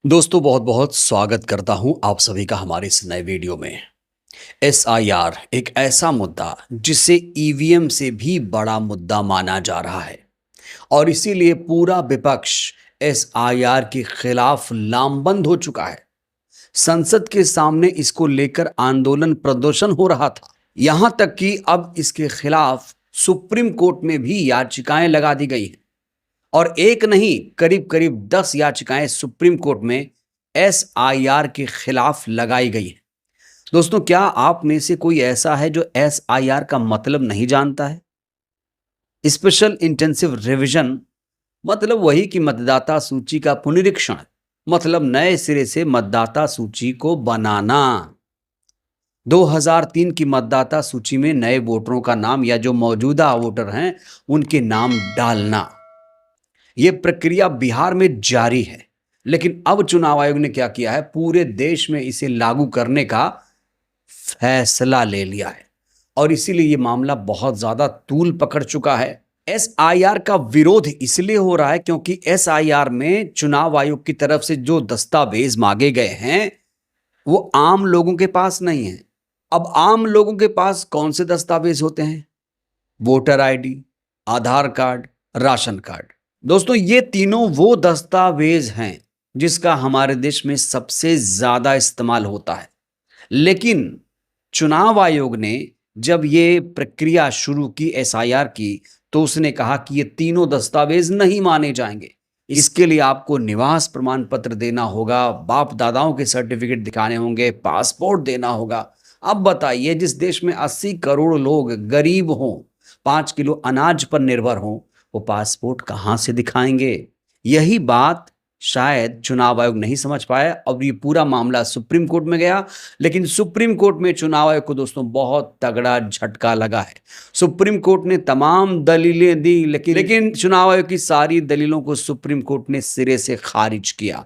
दोस्तों बहुत बहुत स्वागत करता हूं आप सभी का हमारे इस नए वीडियो में। एसआईआर एक ऐसा मुद्दा जिसे ईवीएम से भी बड़ा मुद्दा माना जा रहा है और इसीलिए पूरा विपक्ष एसआईआर के खिलाफ लामबंद हो चुका है। संसद के सामने इसको लेकर आंदोलन प्रदर्शन हो रहा था, यहां तक कि अब इसके खिलाफ सुप्रीम कोर्ट में भी याचिकाएं लगा दी गई हैं और एक नहीं करीब करीब 10 याचिकाएं सुप्रीम कोर्ट में एसआईआर के खिलाफ लगाई गई हैं। दोस्तों, क्या आप में से कोई ऐसा है जो एसआईआर का मतलब नहीं जानता है? स्पेशल इंटेंसिव रिवीजन मतलब वही कि मतदाता सूची का पुनरीक्षण, मतलब नए सिरे से मतदाता सूची को बनाना। 2003 की मतदाता सूची में नए वोटरों का नाम या जो मौजूदा वोटर हैं उनके नाम डालना, ये प्रक्रिया बिहार में जारी है। लेकिन अब चुनाव आयोग ने क्या किया है, पूरे देश में इसे लागू करने का फैसला ले लिया है और इसीलिए ये मामला बहुत ज्यादा तूल पकड़ चुका है। एसआईआर का विरोध इसलिए हो रहा है क्योंकि एसआईआर में चुनाव आयोग की तरफ से जो दस्तावेज मांगे गए हैं वो आम लोगों के पास नहीं है। अब आम लोगों के पास कौन से दस्तावेज होते हैं? वोटर आईडी, आधार कार्ड, राशन कार्ड। दोस्तों, ये तीनों वो दस्तावेज हैं जिसका हमारे देश में सबसे ज्यादा इस्तेमाल होता है। लेकिन चुनाव आयोग ने जब ये प्रक्रिया शुरू की एसआईआर की, तो उसने कहा कि ये तीनों दस्तावेज नहीं माने जाएंगे। इसके लिए आपको निवास प्रमाण पत्र देना होगा, बाप दादाओं के सर्टिफिकेट दिखाने होंगे, पासपोर्ट देना होगा। अब बताइए, जिस देश में 80 करोड़ लोग गरीब हों, 5 किलो अनाज पर निर्भर हों, वो पासपोर्ट कहाँ से दिखाएंगे? यही बात शायद चुनाव आयोग नहीं समझ पाया और ये पूरा मामला सुप्रीम कोर्ट में गया। लेकिन सुप्रीम कोर्ट में चुनाव आयोग को दोस्तों बहुत तगड़ा झटका लगा है। सुप्रीम कोर्ट ने तमाम दलीलें दी, लेकिन चुनाव आयोग की सारी दलीलों को सुप्रीम कोर्ट ने सिरे से खारिज किया।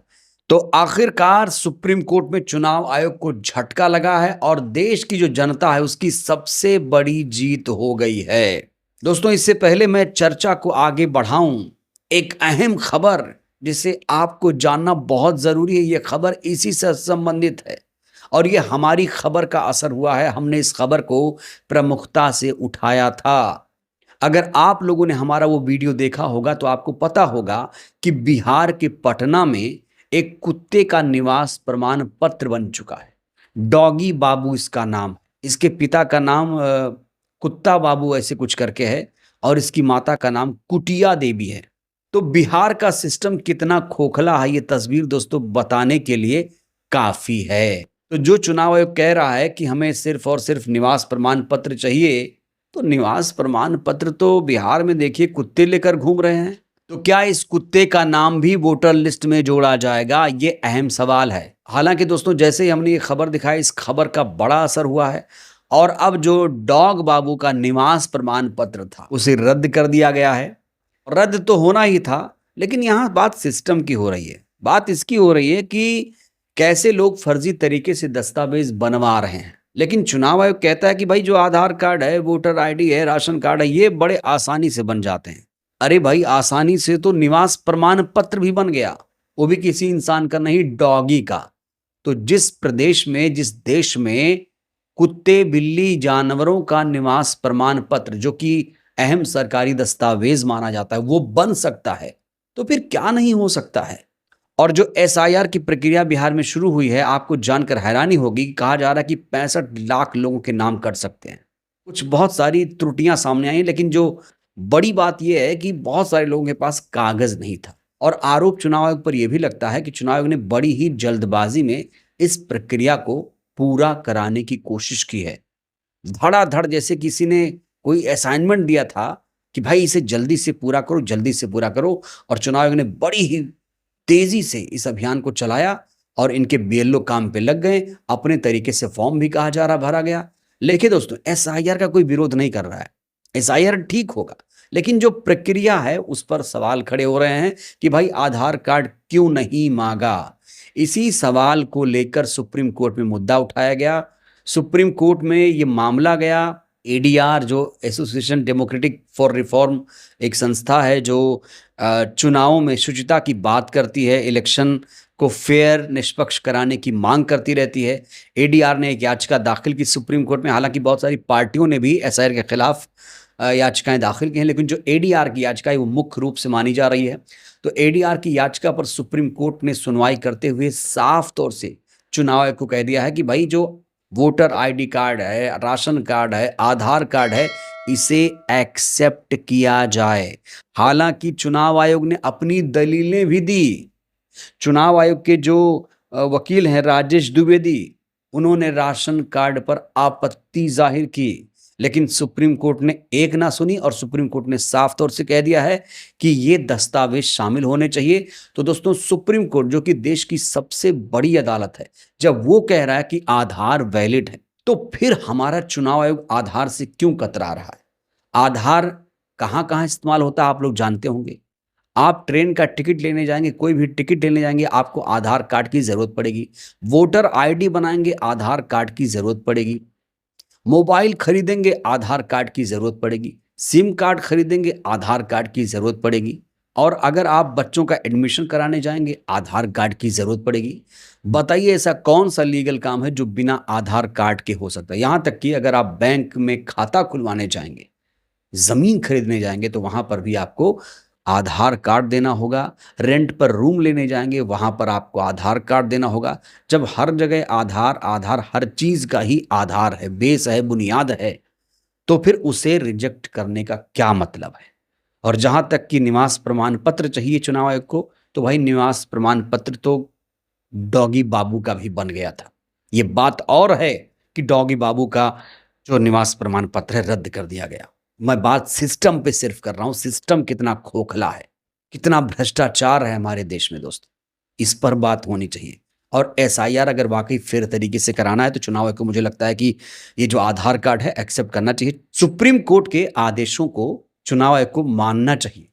तो आखिरकार सुप्रीम कोर्ट में चुनाव आयोग को झटका लगा है और देश की जो जनता है उसकी सबसे बड़ी जीत हो गई है। दोस्तों, इससे पहले मैं चर्चा को आगे बढ़ाऊं, एक अहम खबर जिसे आपको जानना बहुत जरूरी है। यह खबर इसी से संबंधित है और यह हमारी खबर का असर हुआ है। हमने इस खबर को प्रमुखता से उठाया था। अगर आप लोगों ने हमारा वो वीडियो देखा होगा तो आपको पता होगा कि बिहार के पटना में एक कुत्ते का निवास प्रमाण पत्र बन चुका है। डॉगी बाबू इसका नाम। इसके पिता का नाम कुत्ता बाबू ऐसे कुछ करके है और इसकी माता का नाम कुटिया देवी है। तो बिहार का सिस्टम कितना खोखला है ये तस्वीर दोस्तों बताने के लिए काफी है। तो जो चुनाव आयोग कह रहा है कि हमें सिर्फ और सिर्फ निवास प्रमाण पत्र चाहिए, तो निवास प्रमाण पत्र तो बिहार में देखिए कुत्ते लेकर घूम रहे हैं। तो क्या इस कुत्ते का नाम भी वोटर लिस्ट में जोड़ा जाएगा? ये अहम सवाल है। हालांकि दोस्तों, जैसे ही हमने ये खबर दिखाई, इस खबर का बड़ा असर हुआ है और अब जो डॉग बाबू का निवास प्रमाण पत्र था उसे रद्द कर दिया गया है। रद्द तो होना ही था, लेकिन यहाँ बात सिस्टम की हो रही है। बात इसकी हो रही है कि कैसे लोग फर्जी तरीके से दस्तावेज बनवा रहे हैं। लेकिन चुनाव आयोग कहता है कि भाई जो आधार कार्ड है, वोटर आईडी है, राशन कार्ड है, ये बड़े आसानी से बन जाते हैं। अरे भाई, आसानी से तो निवास प्रमाण पत्र भी बन गया, वो भी किसी इंसान का नहीं, डॉगी का। तो जिस प्रदेश में, जिस देश में कुत्ते बिल्ली जानवरों का निवास प्रमाण पत्र जो कि अहम सरकारी दस्तावेज माना जाता है वो बन सकता है, तो फिर क्या नहीं हो सकता है। और जो एसआईआर की प्रक्रिया बिहार में शुरू हुई है, आपको जानकर हैरानी होगी कि कहा जा रहा है कि 65 लाख लोगों के नाम कट सकते हैं। कुछ बहुत सारी त्रुटियां सामने आई, लेकिन जो बड़ी बात यह है कि बहुत सारे लोगों के पास कागज नहीं था। और आरोप चुनाव आयोग पर यह भी लगता है कि चुनाव आयोग ने बड़ी ही जल्दबाजी में इस प्रक्रिया को पूरा कराने की कोशिश की है। धड़ाधड़ जैसे किसी ने कोई असाइनमेंट दिया था कि भाई इसे जल्दी से पूरा करो, जल्दी से पूरा करो। और चुनाव आयोग ने बड़ी ही तेजी से इस अभियान को चलाया और इनके बीएलओ काम पे लग गए। अपने तरीके से फॉर्म भी कहा जा रहा भरा गया। लेकिन दोस्तों, एसआईआर का कोई विरोध नहीं कर रहा है, एसआईआर ठीक होगा, लेकिन जो प्रक्रिया है उस पर सवाल खड़े हो रहे हैं कि भाई आधार कार्ड क्यों नहीं मांगा। इसी सवाल को लेकर सुप्रीम कोर्ट में मुद्दा उठाया गया। सुप्रीम कोर्ट में ये मामला गया। एडीआर जो एसोसिएशन डेमोक्रेटिक फॉर रिफॉर्म एक संस्था है जो चुनावों में शुचिता की बात करती है, इलेक्शन को फेयर निष्पक्ष कराने की मांग करती रहती है। एडीआर ने एक याचिका दाखिल की सुप्रीम कोर्ट में, हालांकि बहुत सारी पार्टियों ने भी एसआईआर के खिलाफ याचिकाएं दाखिल की हैं, लेकिन जो एडीआर की याचिका है वो मुख्य रूप से मानी जा रही है। तो एडीआर की याचिका पर सुप्रीम कोर्ट ने सुनवाई करते हुए साफ तौर से चुनाव आयोग को कह दिया है कि भाई जो वोटर आईडी कार्ड है, राशन कार्ड है, आधार कार्ड है, इसे एक्सेप्ट किया जाए। हालांकि चुनाव आयोग ने अपनी दलीलें भी दी। चुनाव आयोग के जो वकील हैं राजेश द्विवेदी, उन्होंने राशन कार्ड पर आपत्ति जाहिर की, लेकिन सुप्रीम कोर्ट ने एक ना सुनी और सुप्रीम कोर्ट ने साफ तौर से कह दिया है कि ये दस्तावेज शामिल होने चाहिए। तो दोस्तों, सुप्रीम कोर्ट जो कि देश की सबसे बड़ी अदालत है, जब वो कह रहा है कि आधार वैलिड है, तो फिर हमारा चुनाव आयोग आधार से क्यों कतरा रहा है? आधार कहाँ कहाँ इस्तेमाल होता है आप लोग जानते होंगे। आप ट्रेन का टिकट लेने जाएंगे, कोई भी टिकट लेने जाएंगे, आपको आधार कार्ड की जरूरत पड़ेगी। वोटर आईडी बनाएंगे, आधार कार्ड की जरूरत पड़ेगी। मोबाइल खरीदेंगे, आधार कार्ड की जरूरत पड़ेगी। सिम कार्ड खरीदेंगे, आधार कार्ड की जरूरत पड़ेगी। और अगर आप बच्चों का एडमिशन कराने जाएंगे, आधार कार्ड की जरूरत पड़ेगी। बताइए ऐसा कौन सा लीगल काम है जो बिना आधार कार्ड के हो सकता है? यहां तक कि अगर आप बैंक में खाता खुलवाने जाएंगे, जमीन खरीदने जाएंगे, तो वहां पर भी आपको आधार कार्ड देना होगा। रेंट पर रूम लेने जाएंगे, वहां पर आपको आधार कार्ड देना होगा। जब हर जगह आधार आधार, हर चीज का ही आधार है, बेस है, बुनियाद है, तो फिर उसे रिजेक्ट करने का क्या मतलब है? और जहां तक कि निवास प्रमाण पत्र चाहिए चुनाव आयोग को, तो भाई निवास प्रमाण पत्र तो डॉगी बाबू का भी बन गया था। ये बात और है कि डॉगी बाबू का जो निवास प्रमाण पत्र है रद्द कर दिया गया। मैं बात सिस्टम पे सिर्फ कर रहा हूं। सिस्टम कितना खोखला है, कितना भ्रष्टाचार है हमारे देश में दोस्तों, इस पर बात होनी चाहिए। और एसआईआर अगर वाकई फेयर तरीके से कराना है, तो चुनाव आयोग को मुझे लगता है कि ये जो आधार कार्ड है एक्सेप्ट करना चाहिए। सुप्रीम कोर्ट के आदेशों को चुनाव आयोग को मानना चाहिए।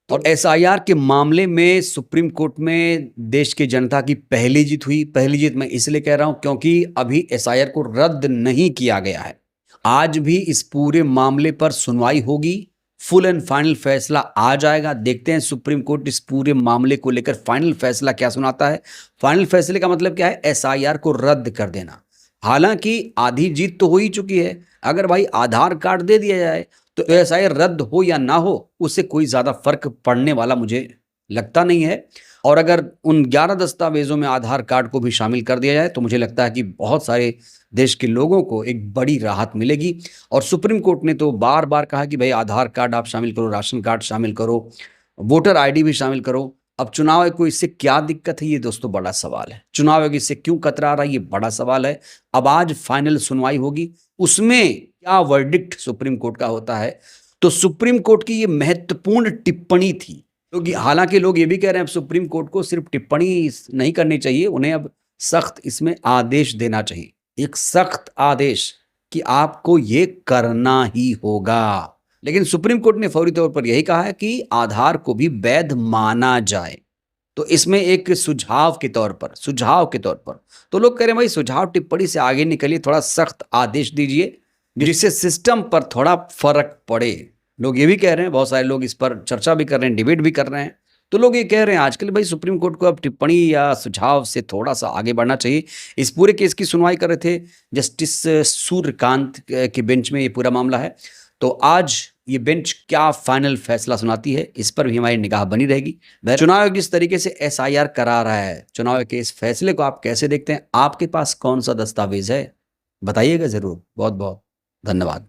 और एसआईआर के मामले में सुप्रीम कोर्ट में देश की जनता की पहली जीत हुई। पहली जीत मैं इसलिए कह रहा हूं क्योंकि अभी एसआईआर को रद्द नहीं किया गया है। आज भी इस पूरे मामले पर सुनवाई होगी, फुल एंड फाइनल फैसला आ जाएगा। देखते हैं सुप्रीम कोर्ट इस पूरे मामले को लेकर फाइनल फैसला क्या सुनाता है। फाइनल फैसले का मतलब क्या है? एसआईआर को रद्द कर देना। हालांकि आधी जीत तो हो ही चुकी है। अगर भाई आधार कार्ड दे दिया जाए तो एसआईआर रद्द हो या ना हो, उससे कोई ज्यादा फर्क पड़ने वाला मुझे लगता नहीं है। और अगर उन 11 दस्तावेजों में आधार कार्ड को भी शामिल कर दिया जाए, तो मुझे लगता है कि बहुत सारे देश के लोगों को एक बड़ी राहत मिलेगी। और सुप्रीम कोर्ट ने तो बार बार कहा कि भाई आधार कार्ड आप शामिल करो, राशन कार्ड शामिल करो, वोटर आईडी भी शामिल करो। अब चुनाव आयोग को इससे क्या दिक्कत है, ये दोस्तों बड़ा सवाल है। चुनाव आयोग इससे क्यों कतरा रहा है, ये बड़ा सवाल है। अब आज फाइनल सुनवाई होगी, उसमें क्या वर्डिक्ट सुप्रीम कोर्ट का होता है। तो सुप्रीम कोर्ट की ये महत्वपूर्ण टिप्पणी थी, क्योंकि हालांकि लोग ये भी कह रहे हैं अब सुप्रीम कोर्ट को सिर्फ टिप्पणी नहीं करनी चाहिए, उन्हें अब सख्त इसमें आदेश देना चाहिए। एक सख्त आदेश कि आपको ये करना ही होगा। लेकिन सुप्रीम कोर्ट ने फौरी तौर पर यही कहा है कि आधार को भी वैध माना जाए। तो इसमें एक सुझाव के तौर पर तो लोग कह रहे हैं भाई सुझाव टिप्पणी से आगे निकलिए, थोड़ा सख्त आदेश दीजिए जिससे सिस्टम पर थोड़ा फर्क पड़े। लोग ये भी कह रहे हैं, बहुत सारे लोग इस पर चर्चा भी कर रहे हैं, डिबेट भी कर रहे हैं। तो लोग ये कह रहे हैं आजकल भाई सुप्रीम कोर्ट को अब टिप्पणी या सुझाव से थोड़ा सा आगे बढ़ना चाहिए। इस पूरे केस की सुनवाई कर रहे थे जस्टिस सूर्यकांत के बेंच में ये पूरा मामला है। तो आज ये बेंच क्या फाइनल फैसला सुनाती है, इस पर भी हमारी निगाह बनी रहेगी। चुनाव आयोग जिस तरीके से एसआईआर करा रहा है, चुनाव आयोग के इस फैसले को आप कैसे देखते हैं? आपके पास कौन सा दस्तावेज है, बताइएगा जरूर। बहुत बहुत धन्यवाद।